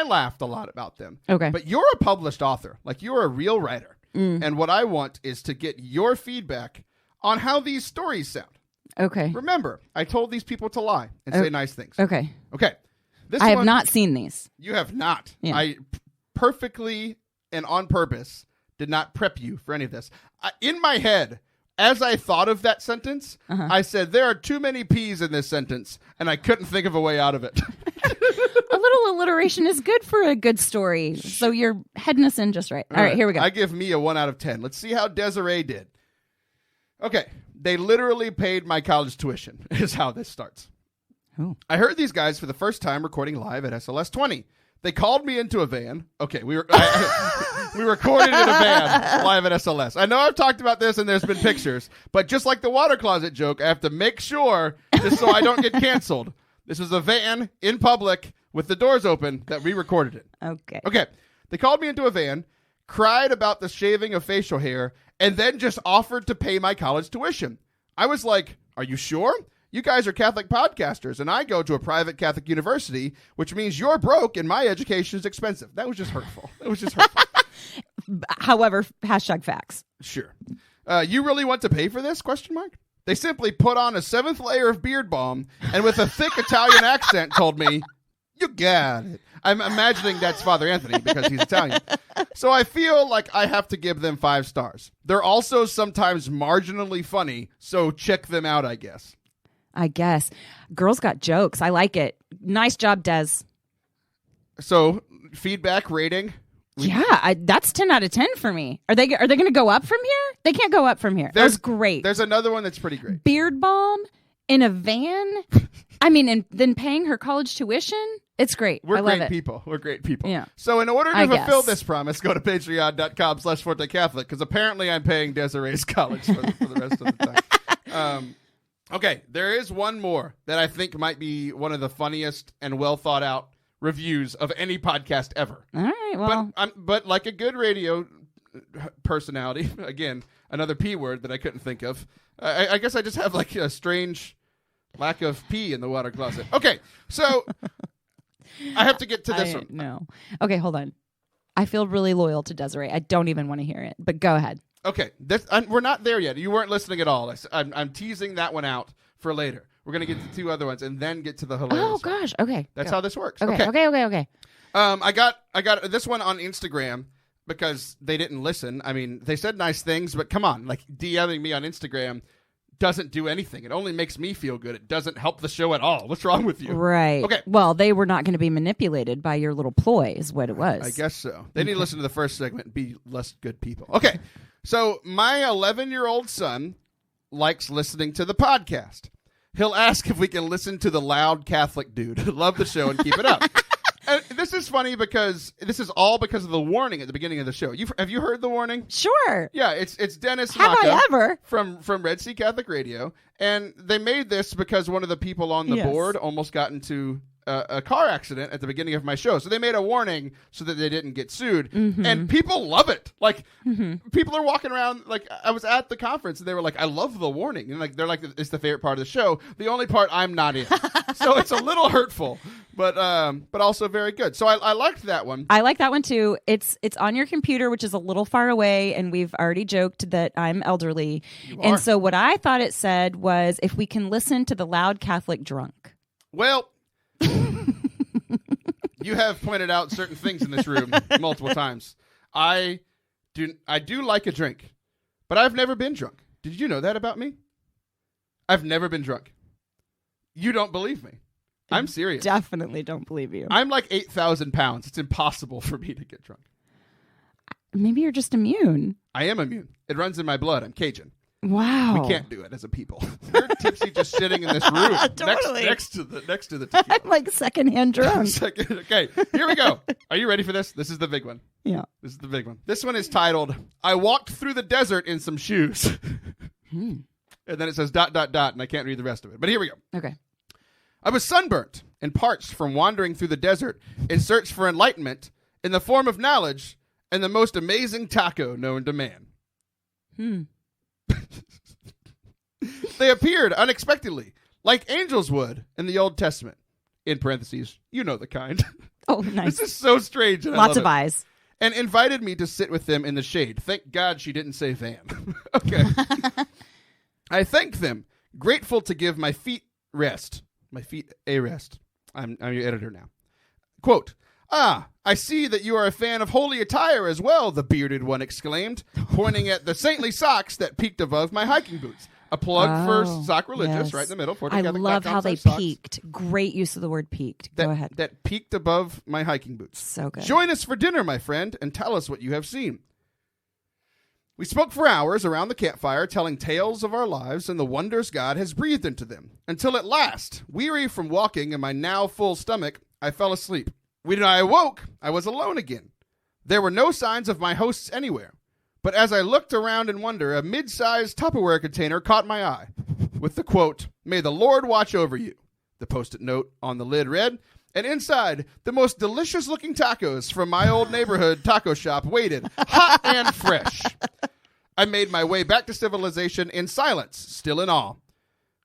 laughed a lot about them. Okay. But you're a published author. Like, you're a real writer. And what I want is to get your feedback on how these stories sound. Okay. Remember, I told these people to lie and say nice things. Okay. Okay. This I have one- not seen these. You have not. Yeah. I perfectly and on purpose did not prep you for any of this. In my head, as I thought of that sentence, I said, there are too many P's in this sentence, and I couldn't think of a way out of it. A little alliteration is good for a good story. So you're heading us in just right. All right, here we go. I give me a 1 out of 10. Let's see how Desiree did. Okay. They literally paid my college tuition, is how this starts. Oh. I heard these guys for the first time recording live at SLS 20. They called me into a van. Okay, we recorded in a van live at SLS. I know I've talked about this and there's been pictures, but just like the water closet joke, I have to make sure, just so I don't get canceled. This was a van in public with the doors open that we recorded it. Okay. Okay, they called me into a van, cried about the shaving of facial hair, and then just offered to pay my college tuition. I was like, are you sure? You guys are Catholic podcasters, and I go to a private Catholic university, which means you're broke and my education is expensive. That was just hurtful. It was just hurtful. However, hashtag facts. Sure. You really want to pay for this? ? They simply put on a 7th layer of beard balm and with a thick Italian accent told me, you got it. I'm imagining that's Father Anthony because he's Italian. So I feel like I have to give them 5 stars. They're also sometimes marginally funny, so check them out, I guess. I guess. Girls got jokes. I like it. Nice job, Des. So feedback rating. Yeah, that's 10 out of 10 for me. Are they going to go up from here? They can't go up from here. That was great. There's another one that's pretty great. Beard balm in a van. I mean, and then paying her college tuition. It's great. We're I love great it. people. We're great people. Yeah. So in order to I fulfill guess. this promise, go to patreon.com/Forte Catholic because apparently I'm paying Desiree's college for the rest of the time. Okay, there is one more that I think might be one of the funniest and well thought out reviews of any podcast ever. All right. Well, But like a good radio personality, again, another P word that I couldn't think of. I guess I just have like a strange lack of pee in the water closet. Okay, so I have to get to this one. No. Okay, hold on. I feel really loyal to Desiree. I don't even want to hear it, but go ahead. Okay, we're not there yet. You weren't listening at all. I'm teasing that one out for later. We're going to get to 2 other ones and then get to the hilarious Oh, one. gosh. Okay. That's go. how this works. Okay. I got this one on Instagram because they didn't listen. I mean, they said nice things, but come on, like DMing me on Instagram doesn't do anything. It only makes me feel good. It doesn't help the show at all. What's wrong with you? Right. Okay. Well, they were not going to be manipulated by your little ploy is what it was. I guess so. They need to listen to the first segment and be less good people. Okay. So my 11-year-old son likes listening to the podcast. He'll ask if we can listen to the loud Catholic dude. Love the show and keep it up. And this is funny because this is all because of the warning at the beginning of the show. Have you heard the warning? Sure. Yeah, it's Dennis Have Maka I ever? from Red Sea Catholic Radio, and they made this because one of the people on the Yes. board almost got into a car accident at the beginning of my show. So they made a warning so that they didn't get sued. Mm-hmm. And people love it. Like, people are walking around. Like, I was at the conference and they were like, I love the warning. And like, they're like, it's the favorite part of the show. The only part I'm not in. So it's a little hurtful, but also very good. So I liked that one. I like that one too. It's on your computer, which is a little far away, and we've already joked that I'm elderly. And so what I thought it said was, if we can listen to the loud Catholic drunk. Well, you have pointed out certain things in this room multiple times. I do like a drink, but I've never been drunk. Did you know that about me? I've never been drunk. You don't believe me. I'm serious. Definitely don't believe you. I'm like 8,000 pounds. It's impossible for me to get drunk. Maybe you're just immune. I am immune. It runs in my blood. I'm Cajun. Wow. We can't do it as a people. We're tipsy just sitting in this room Totally. next to the tequila. I'm like secondhand drunk. Okay, here we go. Are you ready for this? This is the big one. Yeah. This is the big one. This one is titled, I walked through the desert in some shoes. And then it says ... and I can't read the rest of it. But here we go. Okay. I was sunburnt and parched from wandering through the desert in search for enlightenment in the form of knowledge and the most amazing taco known to man. They appeared unexpectedly, like angels would in the Old Testament. In parentheses, you know the kind. Oh, nice. This is so strange. And Lots I of love it. eyes. And invited me to sit with them in the shade. Thank God she didn't say van. Okay. I thanked them, grateful to give my feet rest. My feet a rest. I'm your editor now. Quote, I see that you are a fan of holy attire as well, the bearded one exclaimed, pointing at the saintly socks that peeked above my hiking boots. A plug for Sock Religious, yes. right in the middle. I love how they peaked. Great use of the word peaked. Go ahead. That peeked above my hiking boots. So good. Join us for dinner, my friend, and tell us what you have seen. We spoke for hours around the campfire, telling tales of our lives and the wonders God has breathed into them, until at last, weary from walking and my now full stomach, I fell asleep. When I awoke, I was alone again. There were no signs of my hosts anywhere. But as I looked around in wonder, a mid-sized Tupperware container caught my eye, with the quote, "May the Lord watch over you." The post-it note on the lid read, and inside, the most delicious-looking tacos from my old neighborhood taco shop waited, hot and fresh. I made my way back to civilization in silence, still in awe.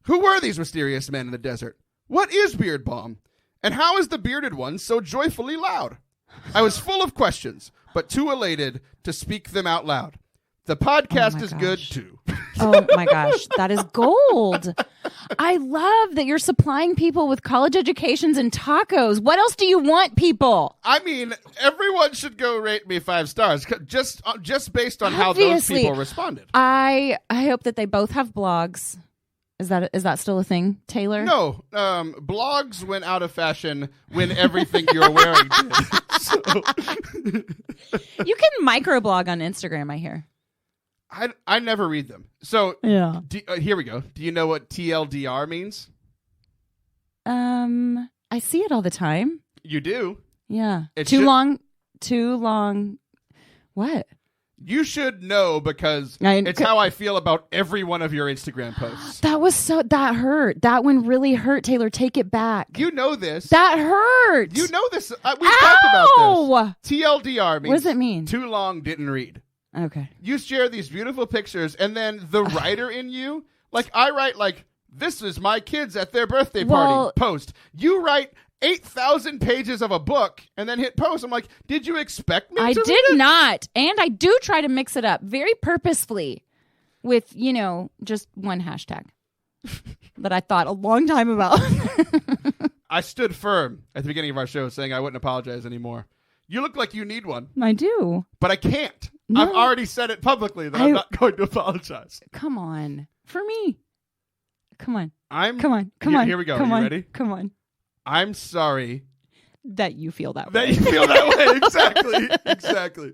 Who were these mysterious men in the desert? What is Beard Balm? And how is the bearded one so joyfully loud? I was full of questions, but too elated to speak them out loud. The podcast is good, too. Oh, my gosh. That is gold. I love that you're supplying people with college educations and tacos. What else do you want, people? I mean, everyone should go rate me 5 stars, just based on how those people responded. I hope that they both have blogs. Is that still a thing, Taylor? No. Blogs went out of fashion when everything you're wearing did. So. You can microblog on Instagram, I hear. I never read them. So yeah. Here we go. Do you know what TLDR means? I see it all the time. You do? Yeah. Too long. What? You should know because it's how I feel about every one of your Instagram posts. That hurt. That one really hurt, Taylor. Take it back. You know this. That hurt. You know this. We've talked about this. TLDR means. What does it mean? Too long, didn't read. Okay. You share these beautiful pictures, and then the writer in you, like I write, like, this is my kids at their birthday party, post. You write 8,000 pages of a book and then hit post. I'm like, did you expect me to read it? I did not. And I do try to mix it up very purposefully with, just one hashtag that I thought a long time about. I stood firm at the beginning of our show saying I wouldn't apologize anymore. You look like you need one. I do. But I can't. No. I've already said it publicly that I'm not going to apologize. Come on. For me. Come on. Come on. Here we go. Come Are on. You ready? Come on. I'm sorry. That you feel that way. That you feel that way. Exactly.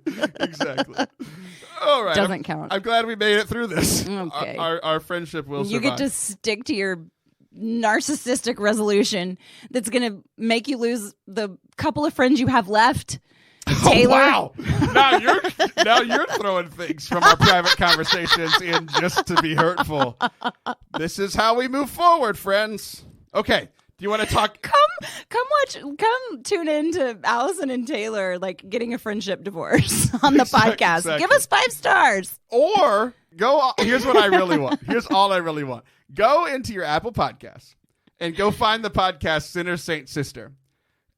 All right. Doesn't count. I'm glad we made it through this. Okay. Our friendship will survive. You get to stick to your narcissistic resolution that's going to make you lose the couple of friends you have left. Taylor. Oh, wow. Now you're throwing things from our private conversations in just to be hurtful. This is how we move forward, friends. Okay. Do you want to talk? Come tune in to Allison and Taylor like getting a friendship divorce on the podcast. Exactly. Give us 5 stars. Or here's what I really want. Here's all I really want. Go into your Apple Podcasts and go find the podcast Sinner Saint Sister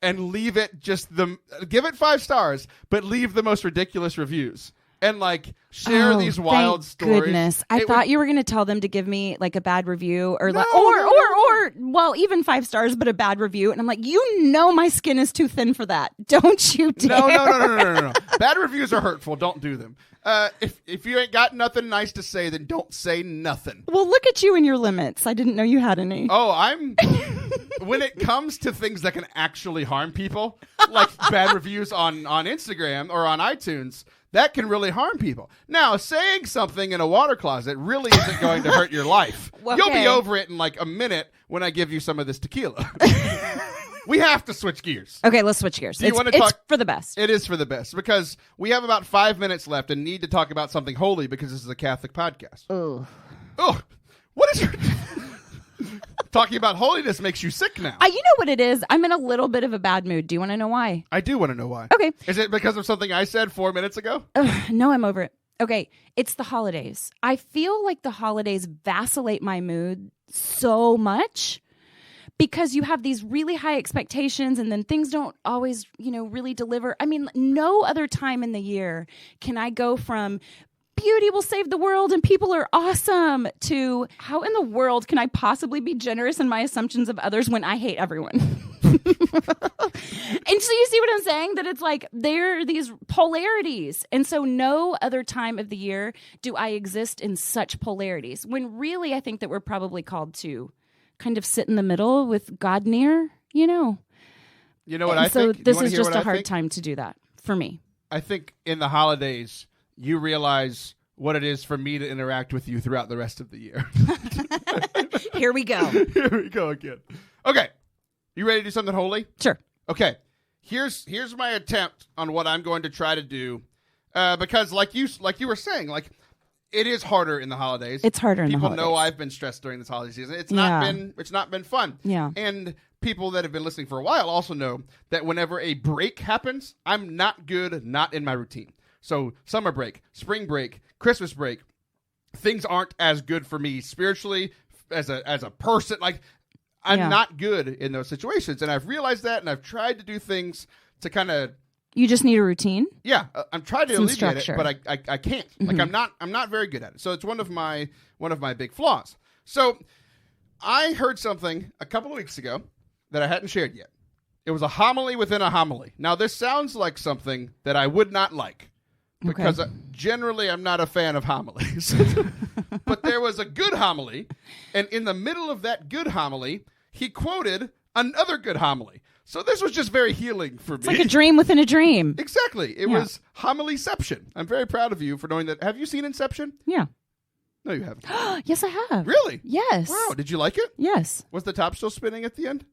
and leave it give it 5 stars, but leave the most ridiculous reviews. And share these wild stories. Goodness. I thought you were going to tell them to give me a bad review or even 5 stars, but a bad review. And I'm like, my skin is too thin for that. Don't you dare. No. Bad reviews are hurtful. Don't do them. If you ain't got nothing nice to say, then don't say nothing. Well, look at you and your limits. I didn't know you had any. Oh, when it comes to things that can actually harm people, like bad reviews on Instagram or on iTunes, that can really harm people. Now, saying something in a water closet really isn't going to hurt your life. Okay. You'll be over it in like a minute when I give you some of this tequila. We have to switch gears. Okay, let's switch gears. Do you wanna It's talk- for the best. It is for the best because we have about 5 minutes left and need to talk about something holy because this is a Catholic podcast. Ooh. Oh, what is your... Talking about holiness makes you sick now. You know what it is? I'm in a little bit of a bad mood. Do you want to know why? I do want to know why. Okay. Is it because of something I said 4 minutes ago? No, I'm over it. Okay, it's the holidays. I feel like the holidays vacillate my mood so much because you have these really high expectations and then things don't always, really deliver. I mean, no other time in the year can I go from beauty will save the world and people are awesome to how in the world can I possibly be generous in my assumptions of others when I hate everyone? And so you see what I'm saying? That it's like there are these polarities. And so no other time of the year do I exist in such polarities. When really I think that we're probably called to kind of sit in the middle with God near, You know what I so think? So this is just a hard time to do that for me. I think in the holidays, you realize what it is for me to interact with you throughout the rest of the year. Here we go. Here we go again. Okay. You ready to do something holy? Sure. Okay. Here's my attempt on what I'm going to try to do. Because like you were saying, like it is harder in the holidays. It's harder in the People holidays. know I've been stressed during this holiday season. It's not been fun. Yeah. And people that have been listening for a while also know that whenever a break happens, I'm not good, not in my routine. So summer break, spring break, Christmas break, things aren't as good for me spiritually as a person. Like I'm not good in those situations, and I've realized that, and I've tried to do things to kind of. You just need a routine. Yeah, I'm trying to Some alleviate structure. it, but I can't. Mm-hmm. Like I'm not very good at it. So it's one of my big flaws. So I heard something a couple of weeks ago that I hadn't shared yet. It was a homily within a homily. Now this sounds like something that I would not like. Because generally I'm not a fan of homilies. But there was a good homily, and in the middle of that good homily, he quoted another good homily. So this was just very healing for me. It's like a dream within a dream. Exactly. It was homilyception. I'm very proud of you for knowing that. Have you seen Inception? Yeah. No, you haven't. Yes, I have. Really? Yes. Wow. Did you like it? Yes. Was the top still spinning at the end?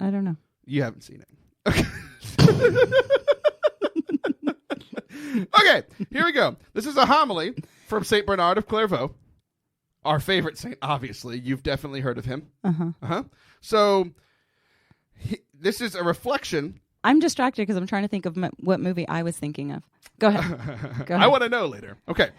I don't know. You haven't seen it. Okay. Okay, here we go. This is a homily from St. Bernard of Clairvaux, our favorite saint, obviously. You've definitely heard of him. Uh-huh. So this is a reflection. I'm distracted because I'm trying to think of what movie I was thinking of. Go ahead. I want to know later. Okay.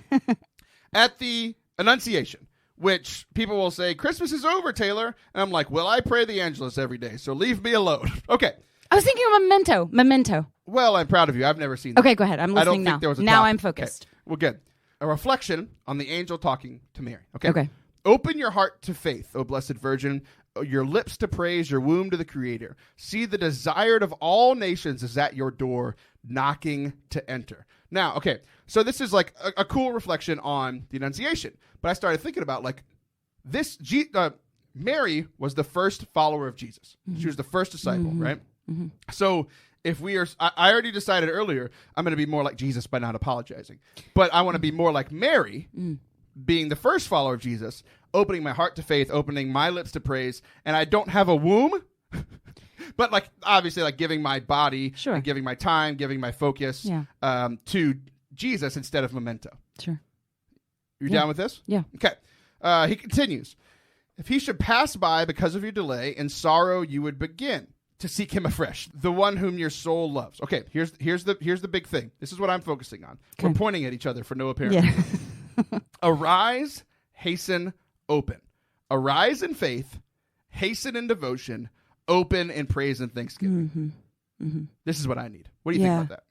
At the Annunciation, which people will say, Christmas is over, Taylor. And I'm like, well, I pray the Angelus every day, so leave me alone. Okay. I was thinking of Memento. Well, I'm proud of you. I've never seen that. Okay, go ahead. I'm listening I don't now. think there was a now topic. I'm focused. Okay. Well, good. A reflection on the angel talking to Mary. Okay. Okay. Open your heart to faith, O Blessed Virgin, your lips to praise, your womb to the Creator. See, the desired of all nations is at your door, knocking to enter. Now, okay, so this is like a cool reflection on the Annunciation. But I started thinking about like this. Mary was the first follower of Jesus. Mm-hmm. She was the first disciple, right? Mm-hmm. So if we are, I already decided earlier, I'm going to be more like Jesus by not apologizing. But I want to be more like Mary, being the first follower of Jesus, opening my heart to faith, opening my lips to praise, and I don't have a womb, but like obviously like giving my body, and giving my time, giving my focus to Jesus instead of Memento. Sure. You down with this? Yeah. Okay. He continues. If he should pass by because of your delay, in sorrow you would begin to seek him afresh, the one whom your soul loves. Okay, here's the big thing. This is what I'm focusing on. Okay. We're pointing at each other for no apparent reason. Arise, hasten, open. Arise in faith, hasten in devotion, open in praise and thanksgiving. Mm-hmm. Mm-hmm. This is what I need. What do you think about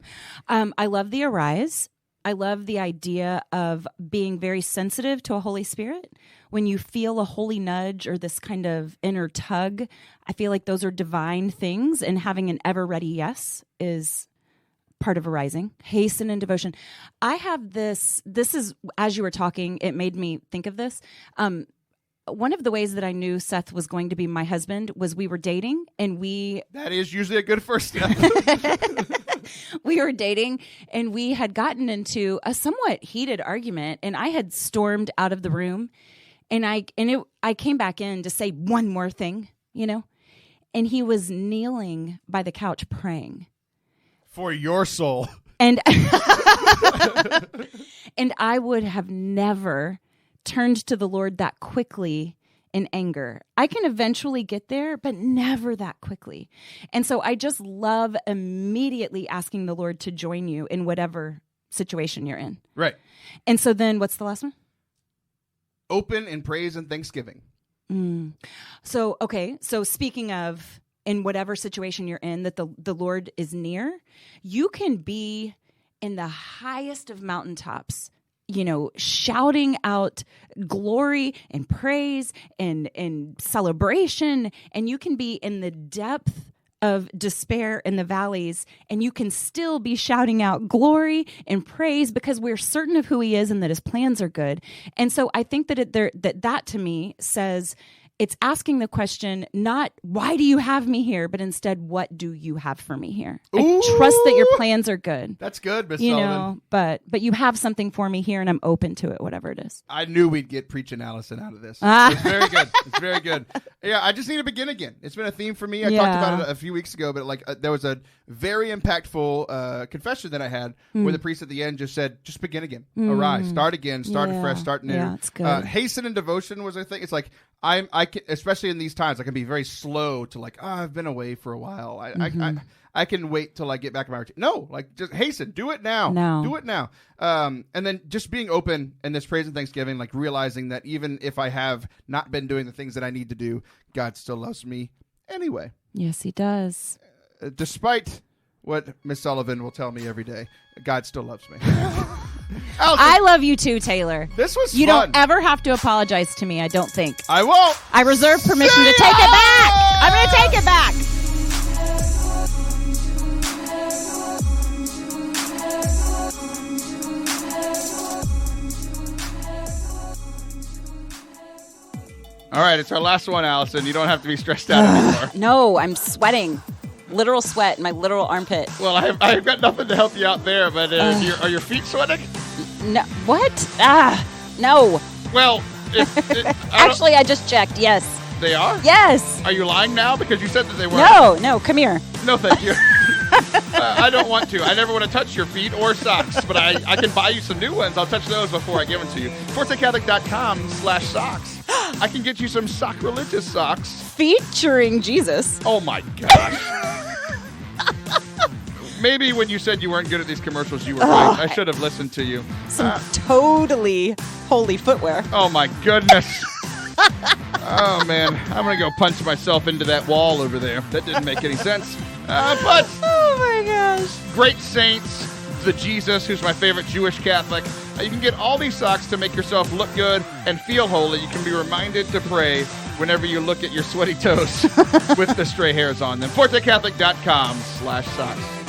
that? I love the arise. I love the idea of being very sensitive to a Holy Spirit. When you feel a holy nudge or this kind of inner tug, I feel like those are divine things, and having an ever-ready yes is part of arising. Hasten and devotion. I have this is, as you were talking, it made me think of this. one of the ways that I knew Seth was going to be my husband was we were dating, and that is usually a good first step. we were dating, and we had gotten into a somewhat heated argument, and I had stormed out of the room, and I came back in to say one more thing, and he was kneeling by the couch praying for your soul. And and I would have never turned to the Lord that quickly in anger. I can eventually get there, but never that quickly. And so I just love immediately asking the Lord to join you in whatever situation you're in. Right. And so then what's the last one? Open in praise and thanksgiving. So speaking of in whatever situation you're in, that the Lord is near, you can be in the highest of mountaintops, shouting out glory and praise and celebration, and you can be in the depth of despair in the valleys, and you can still be shouting out glory and praise because we're certain of who he is and that his plans are good. And so I think that that to me says it's asking the question, not why do you have me here, but instead, what do you have for me here? Ooh, I trust that your plans are good. That's good, Miss Sullivan. But you have something for me here, and I'm open to it, whatever it is. I knew we'd get preaching Allison out of this. It's very good. It's very good. Yeah, I just need to begin again. It's been a theme for me. I talked about it a few weeks ago, but there was a very impactful confession that I had where the priest at the end just said, just begin again. Arise. Start again. Start afresh. Start new. Yeah, it's good. Hasten in devotion was a thing. It's like, I can, especially in these times, I can be very slow to I've been away for a while. I can wait till I get back in my routine. No, just hasten. Do it now. Do it now. And then just being open in this praise and thanksgiving, realizing that even if I have not been doing the things that I need to do, God still loves me anyway. Yes, he does. Despite what Miss Sullivan will tell me every day, God still loves me. Allison, I love you too, Taylor. This was You fun. don't ever have to apologize to me, I don't think. I won't. I reserve permission to take it back. I'm going to take it back. All right, it's our last one, Allison. You don't have to be stressed out anymore. No, I'm sweating. Literal sweat in my literal armpit. Well, I've got nothing to help you out there, but are your feet sweating? No, what? No. Well, Actually, I just checked. Yes. They are? Yes. Are you lying now? Because you said that they weren't. No, come here. No, thank you. I don't want to. I never want to touch your feet or socks, but I can buy you some new ones. I'll touch those before I give them to you. ForteCatholic.com/socks. I can get you some sacrilegious socks. Featuring Jesus. Oh, my gosh. Maybe when you said you weren't good at these commercials, you were right. I should have listened to you. Some totally holy footwear. Oh, my goodness. Oh, man. I'm going to go punch myself into that wall over there. That didn't make any sense. But oh, my gosh. Great saints, the Jesus, who's my favorite Jewish Catholic. You can get all these socks to make yourself look good and feel holy. You can be reminded to pray whenever you look at your sweaty toes with the stray hairs on them. ForteCatholic.com/socks.